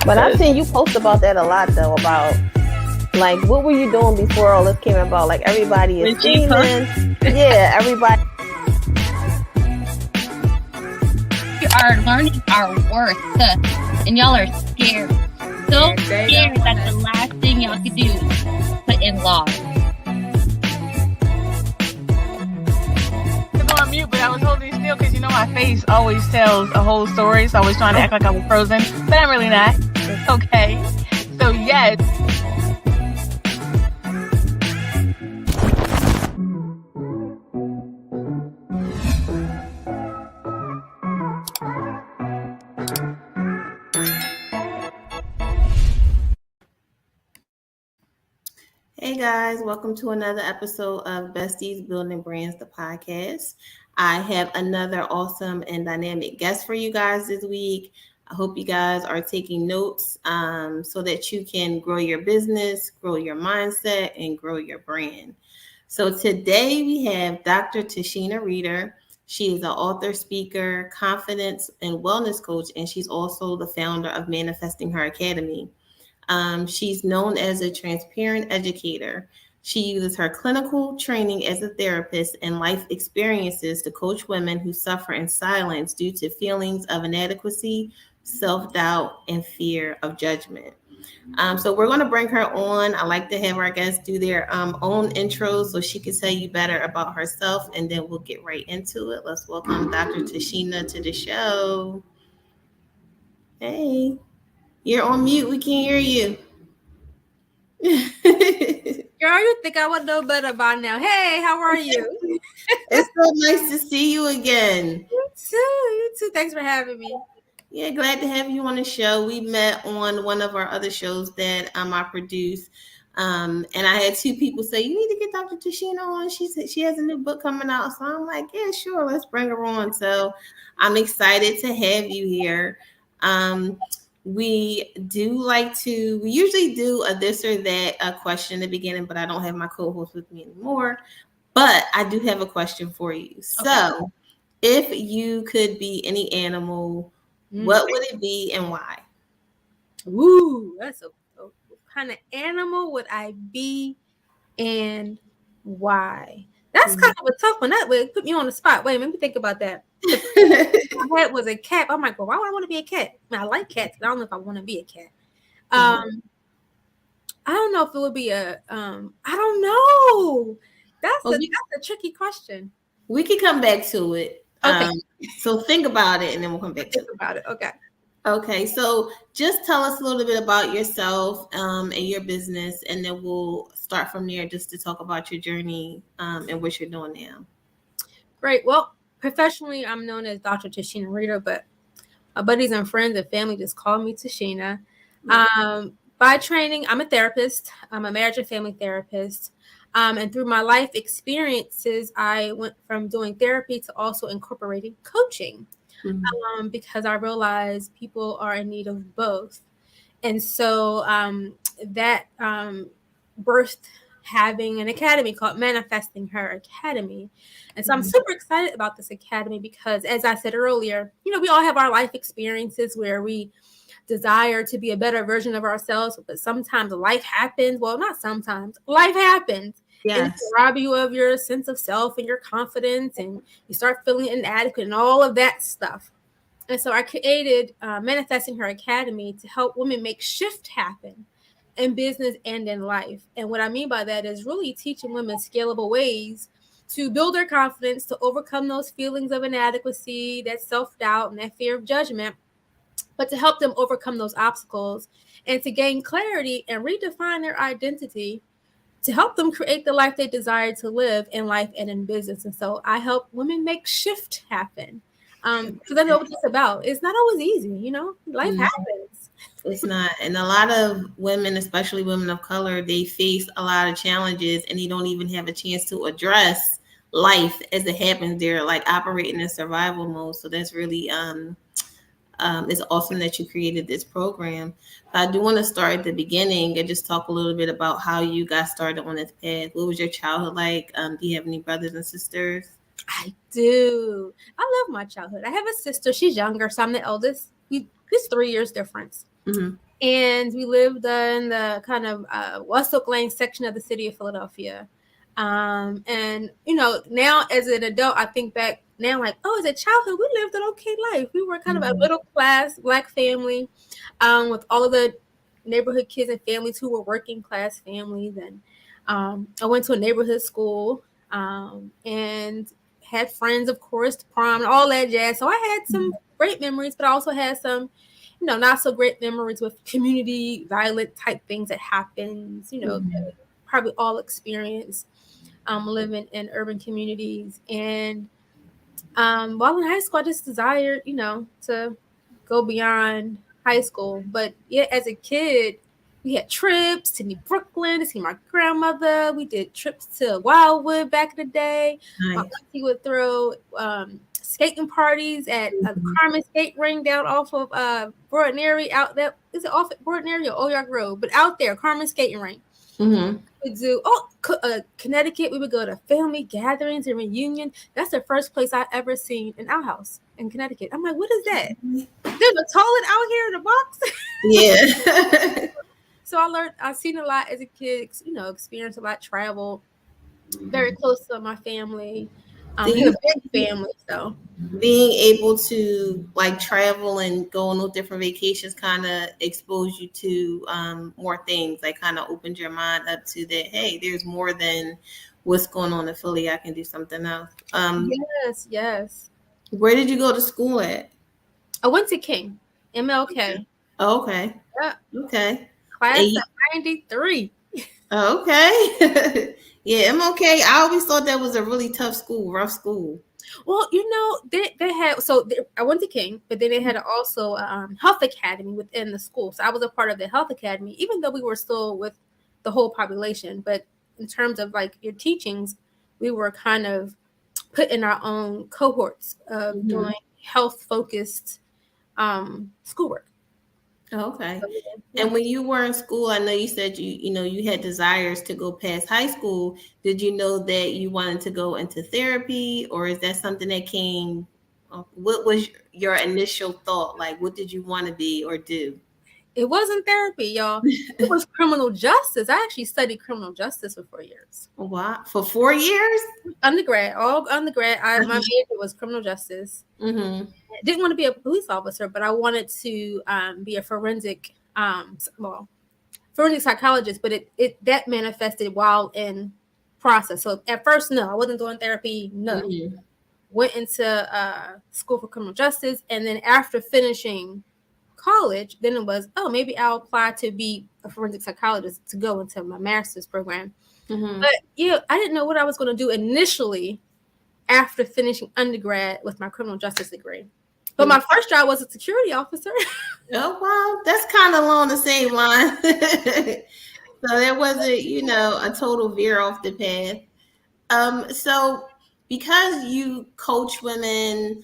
But I've seen you post about that a lot, though, about like what were you doing before all this came about? Like everybody is scheming. Yeah, everybody. You are learning our worth, and y'all are scared. So scared that the last thing y'all could do is put in law. On mute, but I was holding still because my face always tells a whole story, so I was trying to act like I was frozen, but I'm really not. Okay, so yes. Hey guys, welcome to another episode of Besties Building Brands, the podcast. I have another awesome and dynamic guest for you guys this week. I hope you guys are taking notes so that you can grow your business, grow your mindset, and grow your brand. So today we have Dr. Tashina Reeder. She is an author, speaker, confidence, and wellness coach, and she's also the founder of Manifesting Her Academy. She's known as a transparent educator. She uses her clinical training as a therapist and life experiences to coach women who suffer in silence due to feelings of inadequacy, self-doubt, and fear of judgment. So we're going to bring her on. I like to have our guests do their own intros so she can tell you better about herself, and then we'll get right into it. Let's welcome Dr. Tashina to the show. Hey. You're on mute. We can't hear you. Girl, you think I would know better by now. Hey, how are you? It's so nice to see you again. You too. Thanks for having me. Yeah, glad to have you on the show. We met on one of our other shows that I produce. And I had two people say, you need to get Dr. Tashina on. She said she has a new book coming out. So I'm like, yeah, sure. Let's bring her on. So I'm excited to have you here. We usually do a this or that question in the beginning, but I don't have my co-host with me anymore. But I do have a question for you. Okay. So if you could be any animal, what would it be and why? Ooh, that's a kind of animal would I be and why? That's kind of a tough one. That would put me on the spot. Wait, let me think about that. My head was a cat. I'm like, well, why would I want to be a cat? I mean, I like cats, but I don't know if I want to be a cat. I don't know if it would be I don't know. That's a tricky question. We could come back to it. Okay. So think about it, and then we'll come back to it. Okay. Okay. So just tell us a little bit about yourself and your business, and then we'll start from there just to talk about your journey and what you're doing now. Great. Well, professionally, I'm known as Dr. Tashina Reeder, but my buddies and friends and family just call me Tashina. By training, I'm a therapist. I'm a marriage and family therapist. And through my life experiences, I went from doing therapy to also incorporating coaching because I realized people are in need of both. And so that birthed having an academy called Manifesting Her Academy. And so I'm super excited about this academy because, as I said earlier, we all have our life experiences where we desire to be a better version of ourselves, but sometimes life happens. Well, not sometimes. Life happens. Yes. And to rob you of your sense of self and your confidence, and you start feeling inadequate and all of that stuff. And so I created Manifesting Her Academy to help women make shift happen in business and in life. And what I mean by that is really teaching women scalable ways to build their confidence, to overcome those feelings of inadequacy, that self-doubt, and that fear of judgment, but to help them overcome those obstacles and to gain clarity and redefine their identity to help them create the life they desire to live in life and in business. And so I help women make shift happen. Because I know what it's about. It's not always easy, life happens. It's not. And a lot of women, especially women of color, they face a lot of challenges and they don't even have a chance to address life as it happens. They're like operating in survival mode. So that's really it's awesome that you created this program. But I do want to start at the beginning and just talk a little bit about how you got started on this path. What was your childhood like? Do you have any brothers and sisters? I do. I love my childhood. I have a sister. She's younger, so I'm the eldest. There's 3 years difference. And we lived in the kind of West Oak Lane section of the city of Philadelphia. And, you know, now as an adult, I think back now like, oh, as a childhood, we lived an okay life. We were kind of a middle class Black family with all of the neighborhood kids and families who were working class families. And I went to a neighborhood school and had friends, of course, to prom and all that jazz. So I had some great memories, but I also had some, you know, not so great memories with community violent type things that happens, you know, that probably all experience living in urban communities. And while in high school, I just desired, you know, to go beyond high school. But yeah, as a kid, we had trips to New Brooklyn to see my grandmother. We did trips to Wildwood back in the day. Nice. My auntie would throw skating parties at the Carmen skate ring down off of Broadnary out there. Is it off at Broadnary or Old York Road? But out there, Carmen skating ring. We do Connecticut. We would go to family gatherings and reunion. That's the first place I ever seen an outhouse in Connecticut. I'm like, what is that? There's a toilet out here in the box. Yeah. So I've seen a lot as a kid. You know, experienced a lot, traveled very close to my family. A big family, so being able to like travel and go on those different vacations kind of exposed you to more things, like kind of opened your mind up to that, hey, there's more than what's going on in Philly. I can do something else. Yes. Where did you go to school at? I went to King, MLK. Oh, okay. Yeah. Okay. Class of 93. Okay. Yeah, MLK. I always thought that was a really tough school, rough school. Well, you know, they had, I went to King, but then they had also health academy within the school. So I was a part of the health academy, even though we were still with the whole population. But in terms of like your teachings, we were kind of put in our own cohorts of doing health focused schoolwork. Okay. And when you were in school, I know you said you had desires to go past high school. Did you know that you wanted to go into therapy, or is that something that came? What was your initial thought? Like, what did you want to be or do? It wasn't therapy, y'all. It was criminal justice. I actually studied criminal justice for 4 years. Wow. For 4 years? Undergrad. My major was criminal justice. I didn't want to be a police officer, but I wanted to be a forensic psychologist, but that manifested while in process. So at first, no, I wasn't doing therapy. No. Went into school for criminal justice, and then after finishing college, then it was, maybe I'll apply to be a forensic psychologist to go into my master's program. But I didn't know what I was going to do initially after finishing undergrad with my criminal justice degree. But my first job was a security officer. Oh, wow. That's kind of along the same line. So there wasn't, a total veer off the path. So because you coach women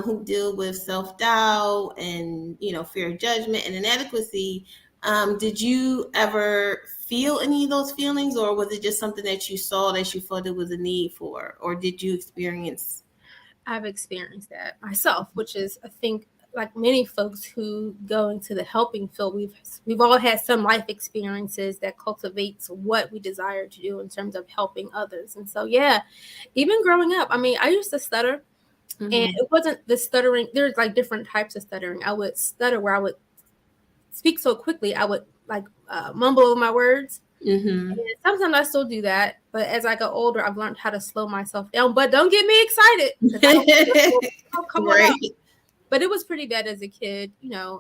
who deal with self-doubt and, fear of judgment and inadequacy, did you ever feel any of those feelings, or was it just something that you saw that you felt there was a need for, or did you experience? I've experienced that myself, which is, I think, like many folks who go into the helping field, we've all had some life experiences that cultivates what we desire to do in terms of helping others. And so, even growing up, I used to stutter, and it wasn't the stuttering. There's like different types of stuttering. I would stutter where I would speak so quickly, I would like mumble over my words. And sometimes I still do that, but as I got older, I've learned how to slow myself down. But don't get me excited. Come on out. But it was pretty bad as a kid,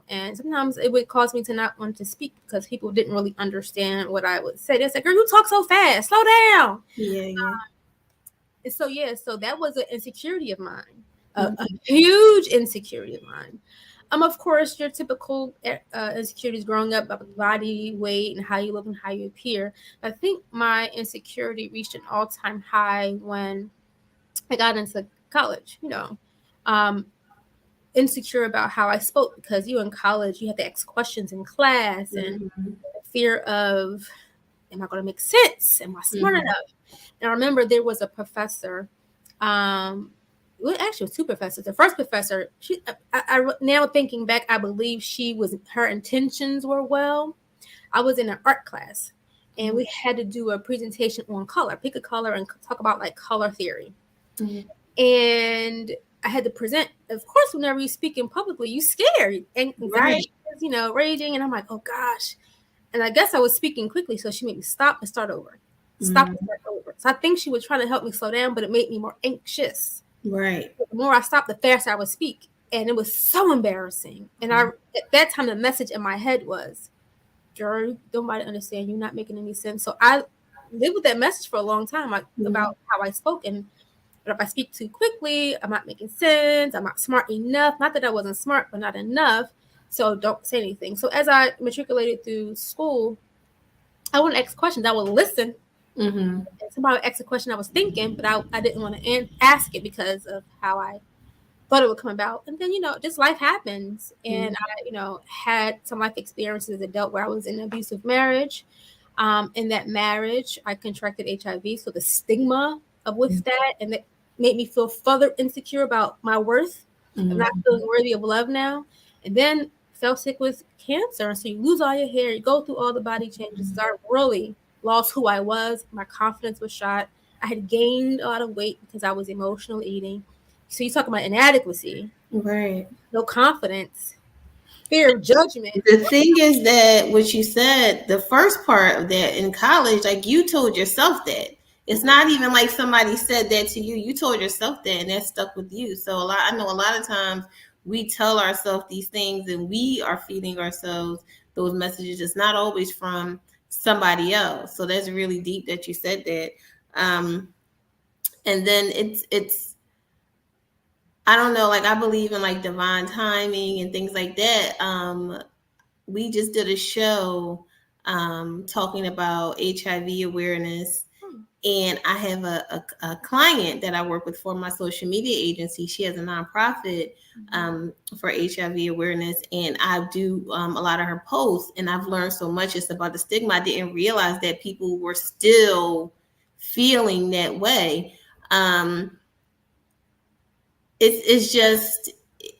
and sometimes it would cause me to not want to speak because people didn't really understand what I would say. They're like, "Girl, you talk so fast. Slow down." So that was an insecurity of mine, a huge insecurity of mine. Of course, your typical insecurities growing up about body, weight, and how you look and how you appear. I think my insecurity reached an all-time high when I got into college, insecure about how I spoke, because in college, you have to ask questions in class and the fear of, am I going to make sense? Am I smart enough? And I remember there was a professor, well, actually, it was two professors. The first professor, I now thinking back, I believe her intentions were well. I was in an art class, and we had to do a presentation on color, pick a color, and talk about like color theory. Mm-hmm. And I had to present. Of course, whenever you speak in publicly, you scared, and anxiety is, raging. And I'm like, oh gosh. And I guess I was speaking quickly, so she made me stop and start over. Stop and start over. So I think she was trying to help me slow down, but it made me more anxious. Right. The more I stopped, the faster I would speak. And it was so embarrassing. And at that time, the message in my head was, girl, nobody understand. You're not making any sense. So I lived with that message for a long time, about how I spoke. And if I speak too quickly, I'm not making sense. I'm not smart enough. Not that I wasn't smart, but not enough. So don't say anything. So as I matriculated through school, I wouldn't ask questions. I would listen. Mm-hmm. Somebody would ask a question I was thinking, but I didn't want to ask it because of how I thought it would come about. And then, just life happens. And I, had some life experiences as an adult where I was in an abusive marriage. In that marriage, I contracted HIV. So the stigma with that, and that made me feel further insecure about my worth. I'm not feeling worthy of love now. And then fell sick with cancer. And so you lose all your hair, you go through all the body changes. So I really lost who I was. My confidence was shot. I had gained a lot of weight because I was emotional eating. So you talk about inadequacy. Right. No confidence. Fear of judgment. The thing is that what you said, the first part of that in college, like you told yourself that. It's not even like somebody said that to you. You told yourself that, and that stuck with you. So I know a lot of times we tell ourselves these things and we are feeding ourselves those messages. It's not always from somebody else. So that's really deep that you said that. And then it's I don't know, like I believe in like divine timing and things like that. We just did a show talking about HIV awareness. And I have a client that I work with for my social media agency. She has a nonprofit for HIV awareness. And I do a lot of her posts. And I've learned so much just about the stigma. I didn't realize that people were still feeling that way. It's just,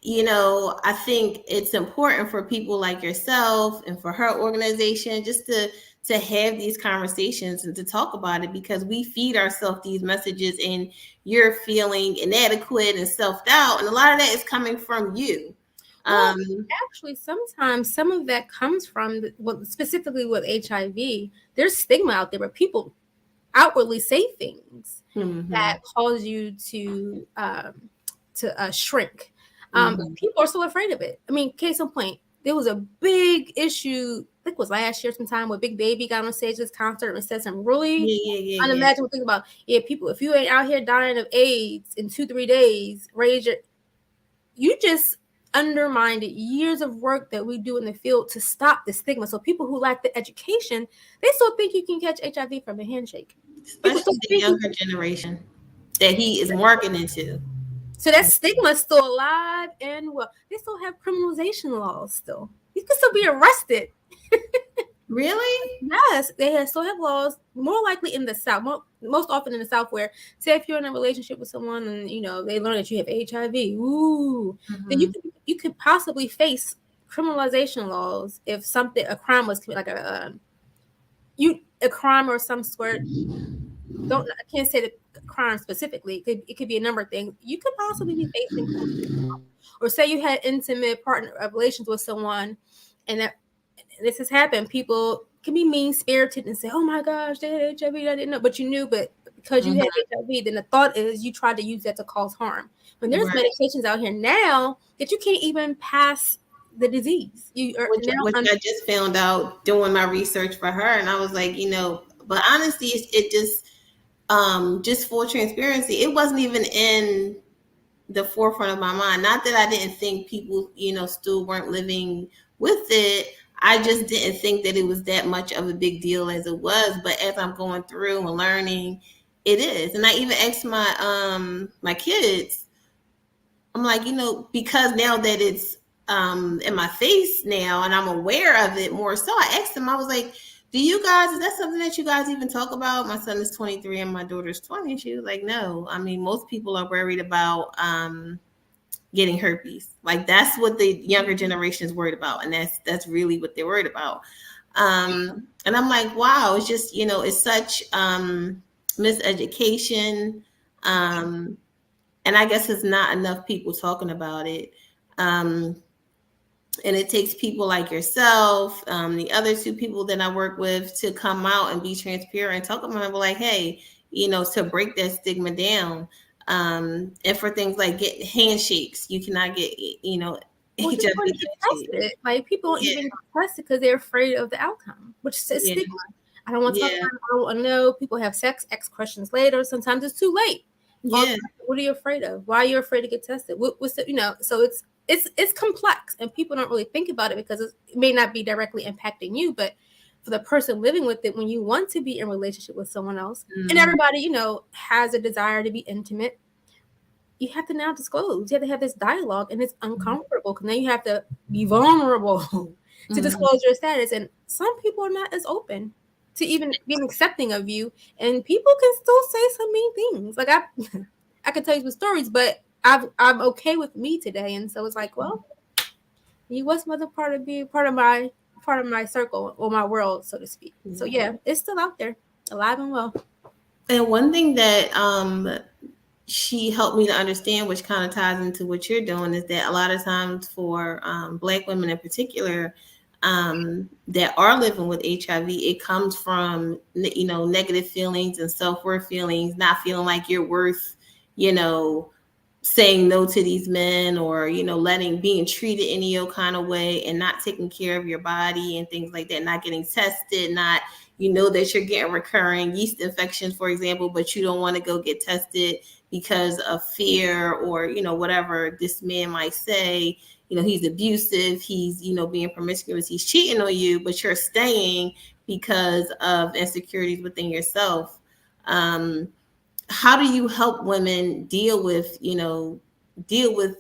I think it's important for people like yourself and for her organization just to have these conversations and to talk about it, because we feed ourselves these messages and you're feeling inadequate and self-doubt. And a lot of that is coming from you. Well, actually, sometimes some of that comes from, specifically with HIV, there's stigma out there where people outwardly say things that cause you to shrink. People are so afraid of it. I mean, case in point, there was a big issue, I think it was last year sometime, where Big Baby got on stage at this concert and said some really unimaginable things about, people, if you ain't out here dying of AIDS in 2-3 days, you just undermined years of work that we do in the field to stop the stigma. So people who lack the education, they still think you can catch HIV from a handshake. Especially the younger generation that he is marketing to. So that stigma is still alive and well. They still have criminalization laws still. You can still be arrested. Really? Yes, they still have laws, more likely in the South, most often in the South, where, say, if you're in a relationship with someone and, they learn that you have HIV, then you could possibly face criminalization laws if a crime was committed, like a crime or some sort. I can't say the crime specifically. It could be a number of things. You could possibly be facing, or say you had intimate partner relations with someone, and that this has happened. People can be mean-spirited and say, "Oh my gosh, they had HIV. I didn't know," but you knew. But because you had HIV, then the thought is you tried to use that to cause harm. When there's medications out here now that you can't even pass the disease. Which I just found out doing my research for her, and I was like, but honestly, it just full transparency, it wasn't even in the forefront of my mind. Not that I didn't think people, still weren't living with it. I just didn't think that it was that much of a big deal as it was. But as I'm going through and learning, it is. And I even asked my kids, I'm like, because now that it's in my face now and I'm aware of it more so, I asked them, I was like, Do you guys, is that something that you guys even talk about? My son is 23 and my daughter's 20. She was like, no. I mean, most people are worried about getting herpes. Like that's what the younger generation is worried about. And that's really what they're worried about. And I'm like, wow, it's just, it's such miseducation. And I guess it's not enough people talking about it. And it takes people like yourself, the other two people that I work with, to come out and be transparent and talk about it, like, hey, to break that stigma down. And for things like get handshakes, you cannot get, like people don't even test it because they're afraid of the outcome, which is stigma. I don't want to talk about it. I don't want to know. People have sex, ask questions later. Sometimes it's too late. Yeah. What are you afraid of? Why are you afraid to get tested? What's the, so it's complex, and people don't really think about it because it may not be directly impacting you, but for the person living with it, when you want to be in relationship with someone else, and everybody, has a desire to be intimate, you have to now disclose. You have to have this dialogue, and it's uncomfortable because now you have to be vulnerable to disclose your status. And some people are not as open to even being accepting of you, and people can still say some mean things. Like I could tell you some stories, but I'm okay with me today, and so it's like, well, you wasn't part of my circle or my world, so to speak. So yeah, it's still out there, alive and well. And one thing that she helped me to understand, which kind of ties into what you're doing, is that a lot of times for Black women in particular that are living with HIV, it comes from negative feelings and self-worth feelings, not feeling like you're worth saying no to these men, or being treated any kind of way, and not taking care of your body and things like that, not getting tested, not that you're getting recurring yeast infections, for example, but you don't want to go get tested because of fear, or whatever this man might say. He's abusive, he's being promiscuous, he's cheating on you, but you're staying because of insecurities within yourself. How do you help women deal with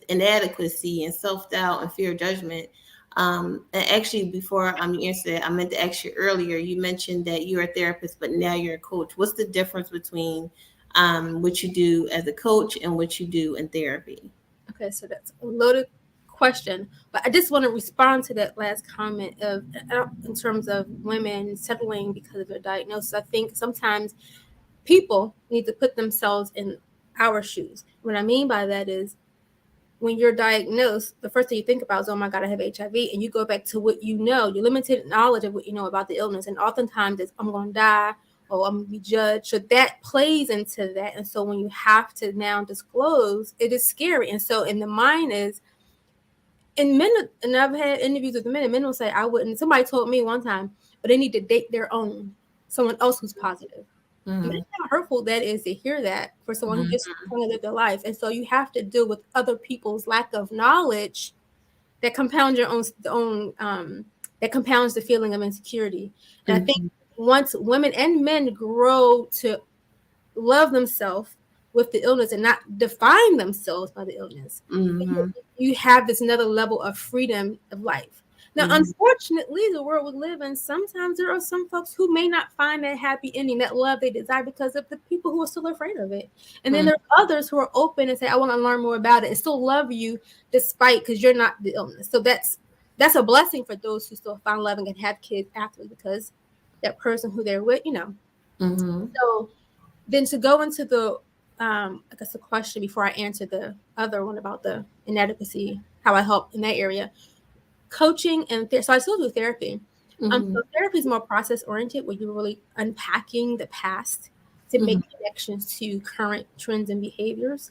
inadequacy and self-doubt and fear of judgment? And actually, before you answer that, I meant to ask you earlier, you mentioned that you're a therapist, but now you're a coach. What's the difference between what you do as a coach and what you do in therapy? Okay, so that's a loaded question, but I just want to respond to that last comment of in terms of women settling because of their diagnosis. I think sometimes people need to put themselves in our shoes. What I mean by that is, when you're diagnosed, the first thing you think about is, oh my God, I have HIV. And you go back to what you know, your limited knowledge of what you know about the illness. And oftentimes it's, I'm going to die, or I'm going to be judged. So that plays into that. And so when you have to now disclose, it is scary. And so in the mind is, and men, and I've had interviews with men, and men will say, I wouldn't. Somebody told me one time, but they need to date their own, someone else who's positive. Imagine how hurtful that is to hear that for someone who just want to live their life. And so you have to deal with other people's lack of knowledge that compounds that compounds the feeling of insecurity. And I think once women and men grow to love themselves with the illness and not define themselves by the illness, you have this another level of freedom of life. Now, unfortunately, the world we live in, sometimes there are some folks who may not find that happy ending, that love they desire, because of the people who are still afraid of it. And then there are others who are open and say, I want to learn more about it, and still love you despite, because you're not the illness. So that's a blessing for those who still find love and can have kids after, because that person who they're with, So then to go into the, I guess the question before I answer the other one about the inadequacy, how I help in that area. Coaching and so I still do therapy. So therapy is more process oriented, where you're really unpacking the past to make connections to current trends and behaviors.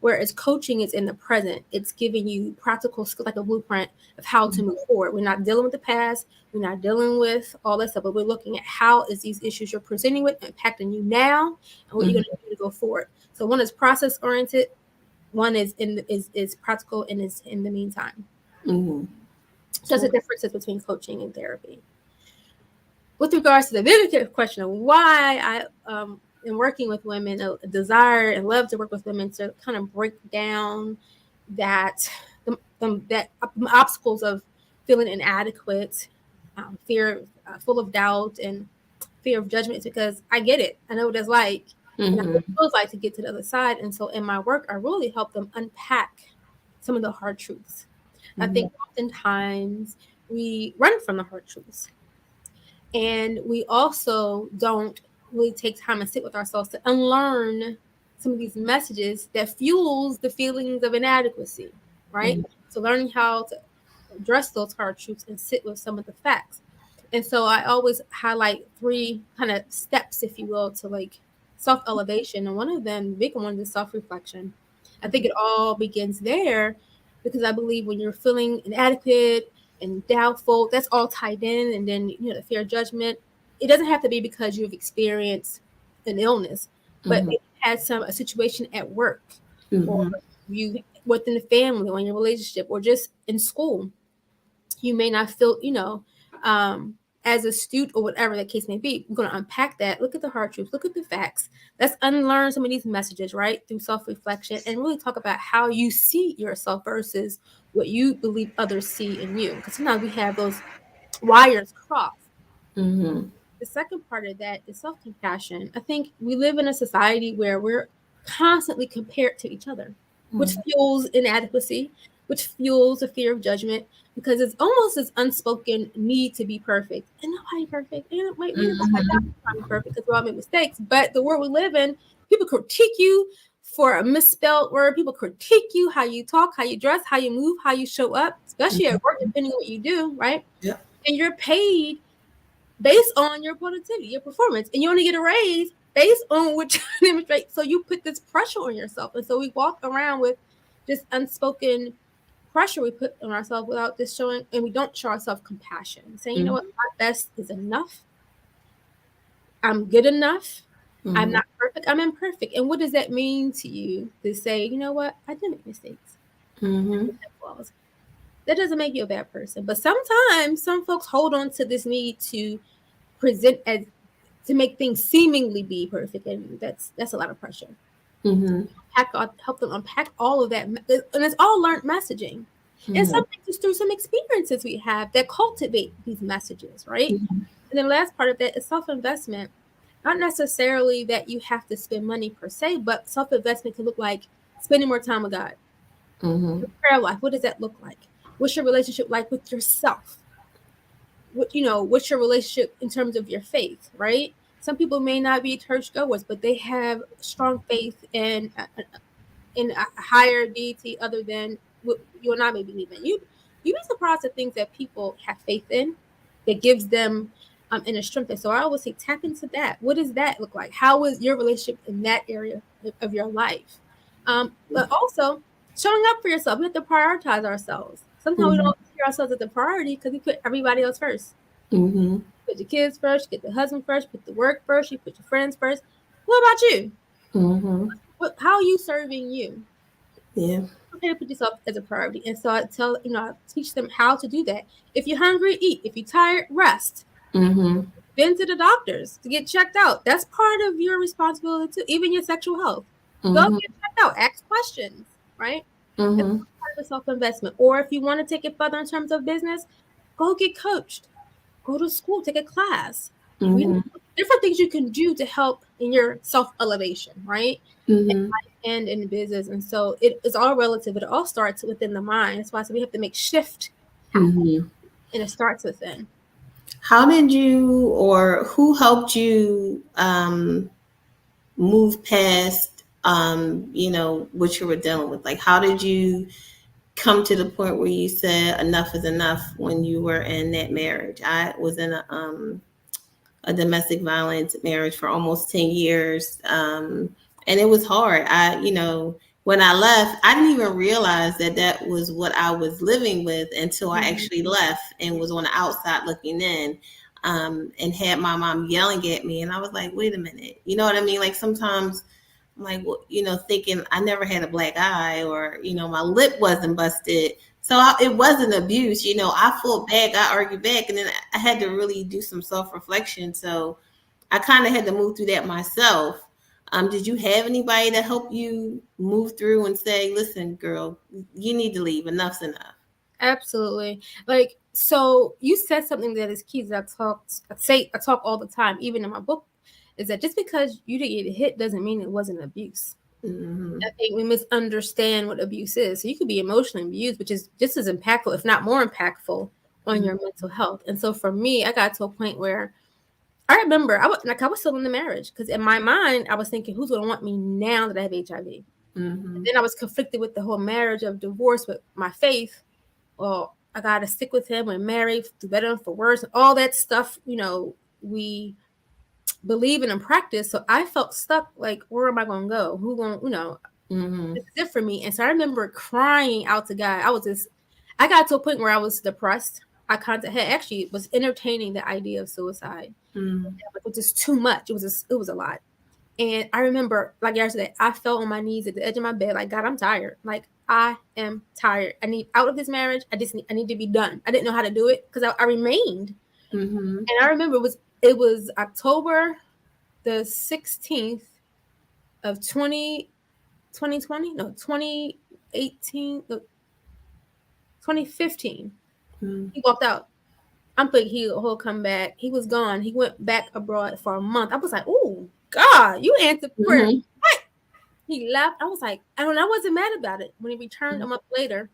Whereas coaching is in the present. It's giving you practical skills, like a blueprint of how to move forward. We're not dealing with the past. We're not dealing with all that stuff, but we're looking at how is these issues you're presenting with impacting you now, and what you're going to do to go forward. So one is process oriented, one is is practical, and is in the meantime. So there's a difference between coaching and therapy. With regards to the bigger question of why I am working with women, a desire and love to work with women to kind of break down that obstacles of feeling inadequate, fear, full of doubt and fear of judgment, because I get it. I know what it's like. And I know what it feels like to get to the other side. And so in my work, I really help them unpack some of the hard truths. I think oftentimes we run from the hard truths. And we also don't really take time and sit with ourselves to unlearn some of these messages that fuels the feelings of inadequacy, right? So learning how to address those hard truths and sit with some of the facts. And so I always highlight 3 kind of steps, if you will, to like self-elevation. And one of them, the big one, is self-reflection. I think it all begins there, because I believe when you're feeling inadequate and doubtful, that's all tied in. And then, the fear of judgment, it doesn't have to be because you've experienced an illness, but it had a situation at work, or you within the family, or in your relationship, or just in school. You may not feel, as astute, or whatever the case may be. We're going to unpack that, look at the hard truths, look at the facts. Let's unlearn some of these messages, right, through self-reflection, and really talk about how you see yourself versus what you believe others see in you. Because sometimes we have those wires crossed. The second part of that is self-compassion. I think we live in a society where we're constantly compared to each other, which fuels inadequacy, which fuels a fear of judgment, because it's almost this unspoken need to be perfect. And nobody's perfect. And we don't be perfect because we all make mistakes. But the world we live in, people critique you for a misspelled word. People critique you, how you talk, how you dress, how you move, how you show up, especially at work, depending on what you do, right? Yeah. And you're paid based on your productivity, your performance, and you only get a raise based on what you demonstrate. So you put this pressure on yourself. And so we walk around with this unspoken pressure we put on ourselves without this showing, and we don't show ourselves compassion, saying, you know what, my best is enough. I'm good enough. I'm not perfect. I'm imperfect. And what does that mean to you to say, you know what, I did make mistakes. That doesn't make you a bad person. But sometimes some folks hold on to this need to present as, to make things seemingly be perfect, and that's a lot of pressure. Help them unpack all of that, and it's all learned messaging. And sometimes it's through some experiences we have that cultivate these messages, right? And then the last part of that is self-investment. Not necessarily that you have to spend money per se, but self-investment can look like spending more time with God. Your prayer life, what does that look like? What's your relationship like with yourself? What's your relationship in terms of your faith, right? Some people may not be church goers, but they have strong faith in a higher deity other than what you and I may believe in. You'd be surprised at things that people have faith in that gives them inner strength. And so I always say, tap into that. What does that look like? How is your relationship in that area of your life? But also showing up for yourself. We have to prioritize ourselves. Sometimes we don't see ourselves as the priority because we put everybody else first. Put your kids first, get the husband first, put the work first, you put your friends first. What about you? How are you serving you? Yeah. Okay, put yourself as a priority. And so I teach them how to do that. If you're hungry, eat. If you're tired, rest. Been to the doctors to get checked out. That's part of your responsibility too. Even your sexual health. Go get checked out. Ask questions, right? That's part of self-investment. Or if you want to take it further in terms of business, go get coached. Go to school, take a class. Different things you can do to help in your self-elevation, right? In life and in business. And so it's all relative. It all starts within the mind. That's why we have to make shift happen. And it starts within. How did you, or who helped you move past, what you were dealing with? Like, how did you come to the point where you said enough is enough when you were in that marriage? I was in a domestic violence marriage for almost 10 years. And it was hard. When I left, I didn't even realize that was what I was living with until I actually left and was on the outside looking in, and had my mom yelling at me. And I was like, wait a minute. You know what I mean? Like sometimes I'm like, well, thinking I never had a black eye, or, my lip wasn't busted. So it wasn't abuse. I fought back, I argued back, and then I had to really do some self-reflection. So I kind of had to move through that myself. Did you have anybody to help you move through and say, listen, girl, you need to leave. Enough's enough? Absolutely. Like So you said something that is key that I talk all the time, even in my book, is that just because you didn't get hit doesn't mean it wasn't abuse. Mm-hmm. I think we misunderstand what abuse is. So you could be emotionally abused, which is just as impactful, if not more impactful, on your mental health. And so for me, I got to a point where I remember I was still in the marriage, because in my mind I was thinking, who's going to want me now that I have HIV? Mm-hmm. Then I was conflicted with the whole marriage of divorce with my faith. Well, I got to stick with him. We're married, for better and for worse, all that stuff, we believe in and practice. So I felt stuck. Like, where am I going to go? Who going to, Mm-hmm. this is it for me. And so I remember crying out to God. I got to a point where I was depressed. I actually was entertaining the idea of suicide. Mm-hmm. It was just too much. It was a lot. And I remember, like yesterday, I fell on my knees at the edge of my bed, like, God, I'm tired. Like, I am tired. I need out of this marriage. I need to be done. I didn't know how to do it because I remained. Mm-hmm. And I remember it was October the 16th of 2020. No, 2018. No, 2015. Mm-hmm. He walked out. I'm thinking he'll come back. He was gone. He went back abroad for a month. I was like, oh, God, you answered prayer. Mm-hmm. What? He left. I was like, I wasn't mad about it. When he returned a month later,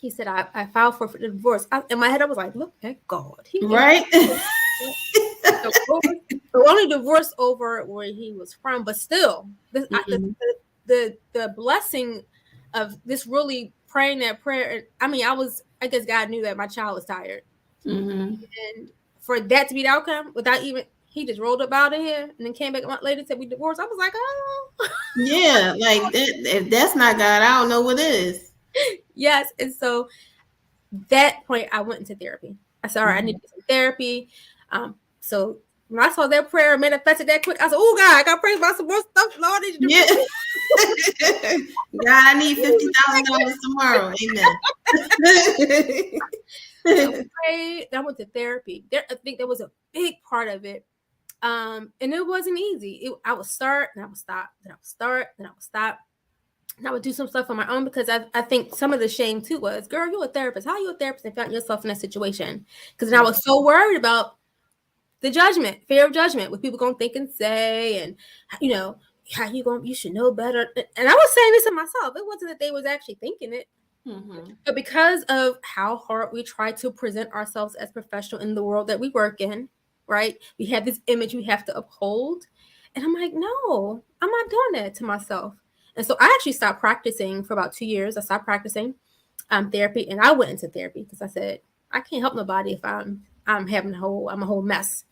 he said, I filed for the divorce. In my head, I was like, look at God. Right? The only divorce over where he was from, but still, the blessing of this really praying that prayer. I guess God knew that my child was tired. Mm-hmm. And for that to be the outcome, without even, he just rolled up out of here and then came back a month later and said we divorced. I was like, oh. Yeah, like that, if that's not God, I don't know what is. Yes. And so that point, I went into therapy. I said, all right, I need to get some therapy. So when I saw that prayer manifested that quick, I said, oh, God, I got to pray about some more stuff. Lord, I need you to God, I need $50,000 tomorrow. Amen. I prayed. I went to therapy. I think that was a big part of it. And it wasn't easy. I would start and I would stop. Then I would start, then I would stop. And I would do some stuff on my own because I think some of the shame too was, girl, you're a therapist. How are you a therapist and found yourself in that situation? Because I was so worried about the judgment, fear of judgment, what people going to think and say, and how you should know better. And I was saying this to myself. It wasn't that they was actually thinking it. Mm-hmm. But because of how hard we try to present ourselves as professional in the world that we work in, right? We have this image we have to uphold. And I'm like, no, I'm not doing that to myself. And so I actually stopped practicing for about 2 years. I stopped practicing therapy, and I went into therapy because I said, I can't help nobody if I'm having I'm a whole mess.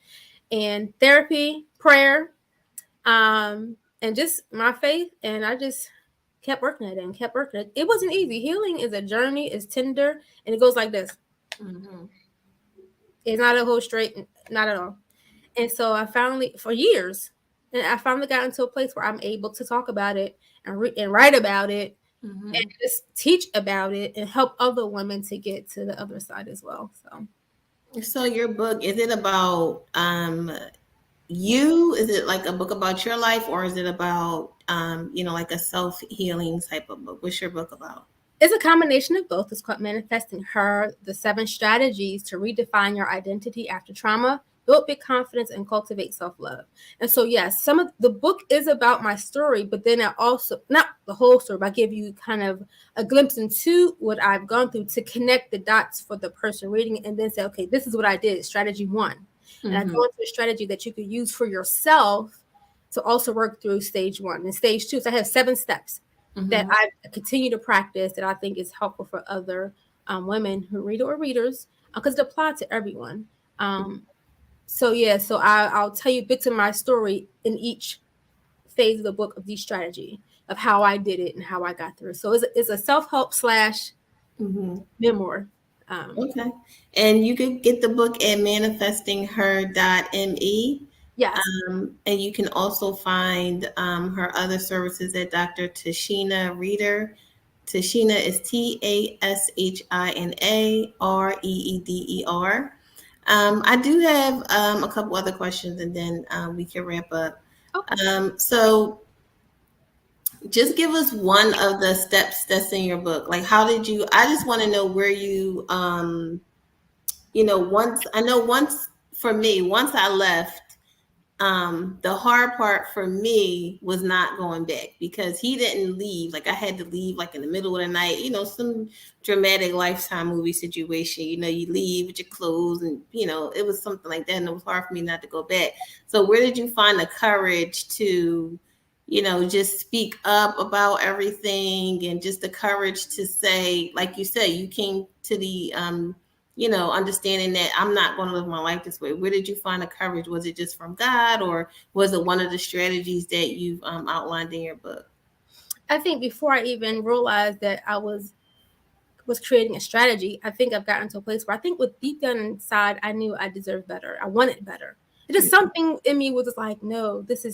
And therapy, prayer, and just my faith. And I just kept working at it and kept working at it. It wasn't easy. Healing is a journey, it's tender, and it goes like this. Mm-hmm. It's not a whole straight, not at all. And so I finally, for years, and I finally got into a place where I'm able to talk about it and write about it, mm-hmm. and just teach about it and help other women to get to the other side as well. So your book, is it about you? Is it like a book about your life, or is it about like a self-healing type of book? What's your book about? It's a combination of both. It's called Manifesting Her, the 7 strategies to redefine your identity after trauma, build big confidence, and cultivate self-love. And so, yes, some of the book is about my story, but then I also, not the whole story, but I give you kind of a glimpse into what I've gone through to connect the dots for the person reading it, and then say, okay, this is what I did, strategy 1. Mm-hmm. And I go into a strategy that you could use for yourself to also work through stage 1 and stage 2. So I have 7 steps. Mm-hmm. that I continue to practice that I think is helpful for other women who read or readers, because it applies to everyone. So I'll tell you bits of my story in each phase of the book of the strategy of how I did it and how I got through. So it's a self-help / memoir. Okay. And you could get the book at manifestingher.me. Yes. And you can also find her other services at Dr. Tashina Reeder. Tashina is TASHINA REEDER. I do have a couple other questions, and then we can wrap up. Okay. So just give us one of the steps that's in your book. Like, how did you? I just want to know where you once for me, once I left, the hard part for me was not going back, because he didn't leave. Like, I had to leave like in the middle of the night, some dramatic Lifetime movie situation. You leave with your clothes, and it was something like that, and it was hard for me not to go back. So where did you find the courage to just speak up about everything, and just the courage to say, like you said, you came to the understanding that I'm not going to live my life this way? Where did you find the courage? Was it just from God, or was it one of the strategies that you've outlined in your book? I think before I even realized that I was creating a strategy, I think I've gotten to a place where I think with deep down inside, I knew I deserved better. I wanted better. It is something in me was just like, no, this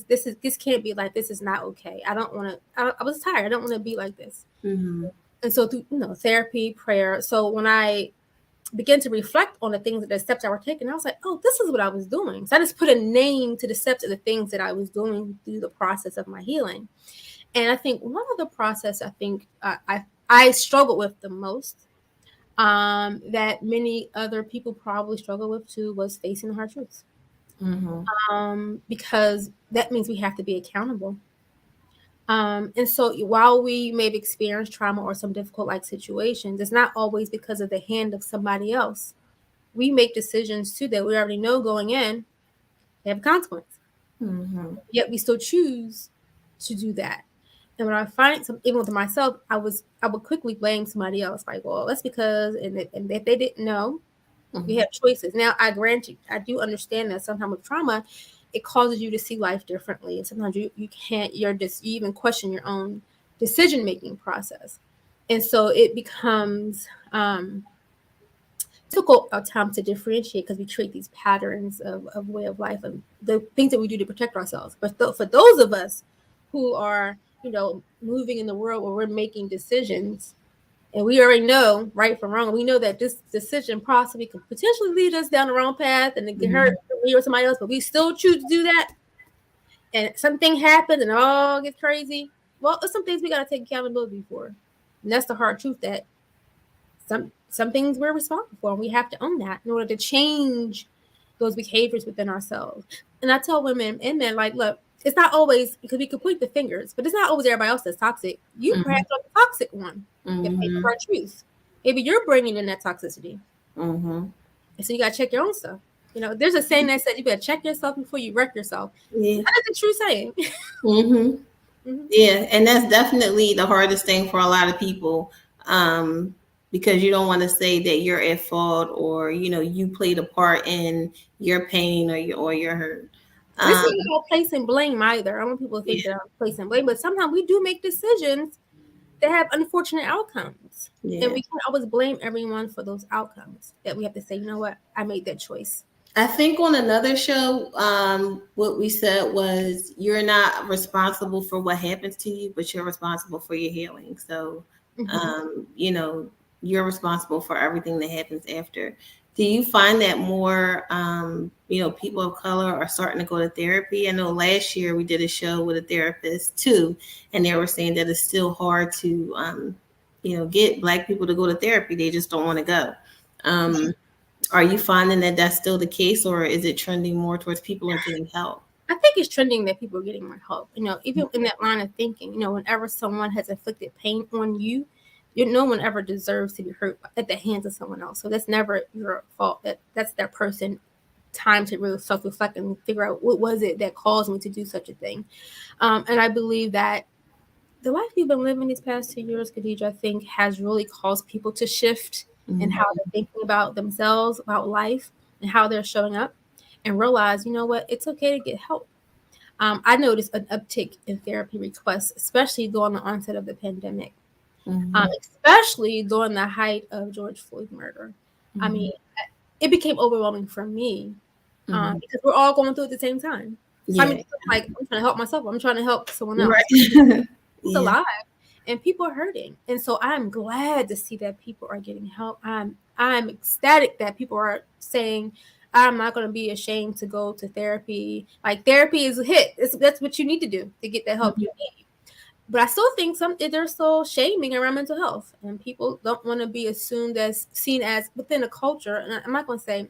can't be like this. Is not okay. I don't want to. I was tired. I don't want to be like this. Mm-hmm. And so through therapy, prayer. So when I began to reflect on the steps I were taking, I was like, oh, this is what I was doing. So I just put a name to the steps of the things that I was doing through the process of my healing. And I think one of the process I think I struggled with the most, that many other people probably struggle with too, was facing the hard truths. Mm-hmm. Because that means we have to be accountable. And so while we may have experienced trauma or some difficult situations, it's not always because of the hand of somebody else. We make decisions too that we already know going in, they have a consequence. Mm-hmm. Yet we still choose to do that. And when I find even with myself, I would quickly blame somebody else. Like, well, that's because, and if they didn't know, we have choices. Now, I grant you, I do understand that sometimes with trauma, it causes you to see life differently. And sometimes you can't, you even question your own decision-making process. And so it becomes difficult at times to differentiate, because we create these patterns of way of life and the things that we do to protect ourselves. But for those of us who are, moving in the world where we're making decisions, and we already know right from wrong, we know that this decision possibly could potentially lead us down the wrong path and it could hurt me or somebody else, but we still choose to do that, and something happens and it all gets crazy. Well, there's some things we got to take accountability for. And that's the hard truth, that some things we're responsible for, and we have to own that in order to change those behaviors within ourselves. And I tell women and men, like, look, it's not always, because we can point the fingers, but it's not always everybody else that's toxic. You perhaps are the toxic one. If they are truth, maybe you're bringing in that toxicity. And so you got to check your own stuff. There's a saying that said you better check yourself before you wreck yourself. Yeah. That is a true saying. Yeah, and that's definitely the hardest thing for a lot of people, because you don't want to say that you're at fault, or you played a part in your pain or your hurt. This is not placing blame either. I don't want people to think that I'm placing blame, but sometimes we do make decisions that have unfortunate outcomes. And we can't always blame everyone for those outcomes. That we have to say, you know what, I made that choice. I think on another show, what we said was, you're not responsible for what happens to you, but you're responsible for your healing. So, you're responsible for everything that happens after. Do you find that more, people of color are starting to go to therapy? I know last year we did a show with a therapist too, and they were saying that it's still hard to, get Black people to go to therapy. They just don't want to go. Are you finding that that's still the case, or is it trending more towards people are getting help? I think it's trending that people are getting more help. Even in that line of thinking, whenever someone has inflicted pain on you, no one ever deserves to be hurt at the hands of someone else. So that's never your fault. That's that person time to really self-reflect and figure out what was it that caused me to do such a thing. And I believe that the life we've been living these past 2 years, Khadija, I think has really caused people to shift in how they're thinking about themselves, about life, and how they're showing up, and realize, what, it's okay to get help. I noticed an uptick in therapy requests, especially during the onset of the pandemic, especially during the height of George Floyd's murder. I mean, it became overwhelming for me because we're all going through it at the same time. I mean, like, I'm trying to help myself. I'm trying to help someone else. Right. It's alive. And people are hurting. And so I'm glad to see that people are getting help. I'm ecstatic that people are saying, I'm not going to be ashamed to go to therapy. Like, therapy is a hit. That's what you need to do to get the help you need. But I still think there's still shaming around mental health, and people don't want to be assumed as seen as within a culture. And I'm not going to say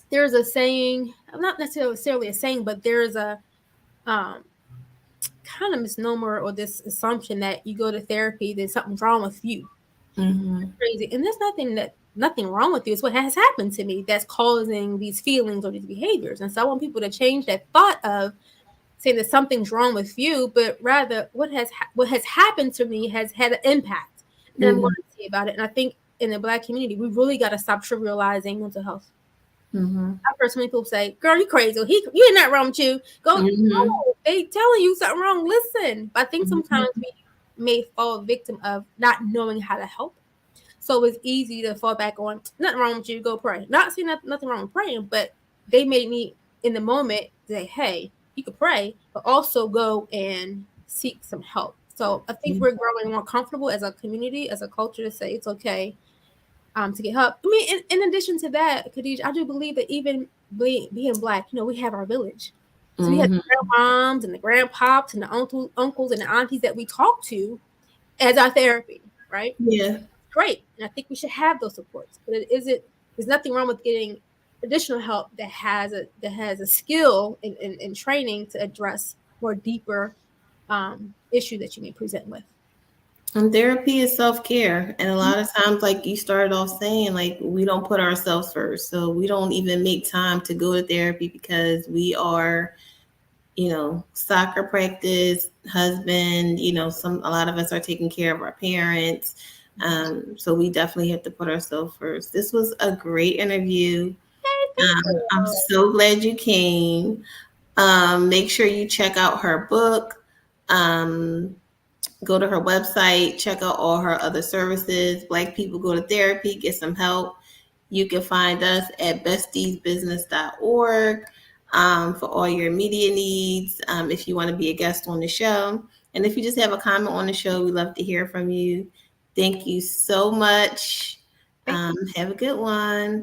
there's a saying, not necessarily a saying, but there's a kind of misnomer or this assumption that you go to therapy, there's something wrong with you. Mm-hmm. That's crazy, and there's nothing wrong with you. It's what has happened to me that's causing these feelings or these behaviors. And so I want people to change that thought of saying that something's wrong with you, but rather what has happened to me has had an impact, and I'm going to say about it. And I think in the Black community, we really got to stop trivializing mental health. Mm-hmm. I've heard so many people say, "Girl, you crazy? You ain't nothing wrong with you. Go, no, they telling you something wrong. Listen." But I think sometimes we may fall victim of not knowing how to help. So it's easy to fall back on nothing wrong with you. Go pray. Not saying nothing wrong with praying, but they may need in the moment say, "Hey, you could pray, but also go and seek some help." So I think we're growing more comfortable as a community, as a culture, to say it's okay to get help. I mean, in addition to that, Khadija, I do believe that even being Black, we have our village. So we have the grandmoms and the grandpops and the uncles and the aunties that we talk to as our therapy, right? Yeah. Great. And I think we should have those supports. But there's nothing wrong with getting additional help that has a skill and training to address more deeper issue that you may present with. And therapy is self-care. And a lot of times, like you started off saying, like we don't put ourselves first. So we don't even make time to go to therapy because we are, soccer practice, husband, a lot of us are taking care of our parents. So we definitely have to put ourselves first. This was a great interview. I'm so glad you came. Make sure you check out her book. Go to her website, check out all her other services. Black people go to therapy, get some help. You can find us at bestiesbusiness.org for all your immediate needs. If you want to be a guest on the show. And if you just have a comment on the show, we love to hear from you. Thank you so much. Have a good one.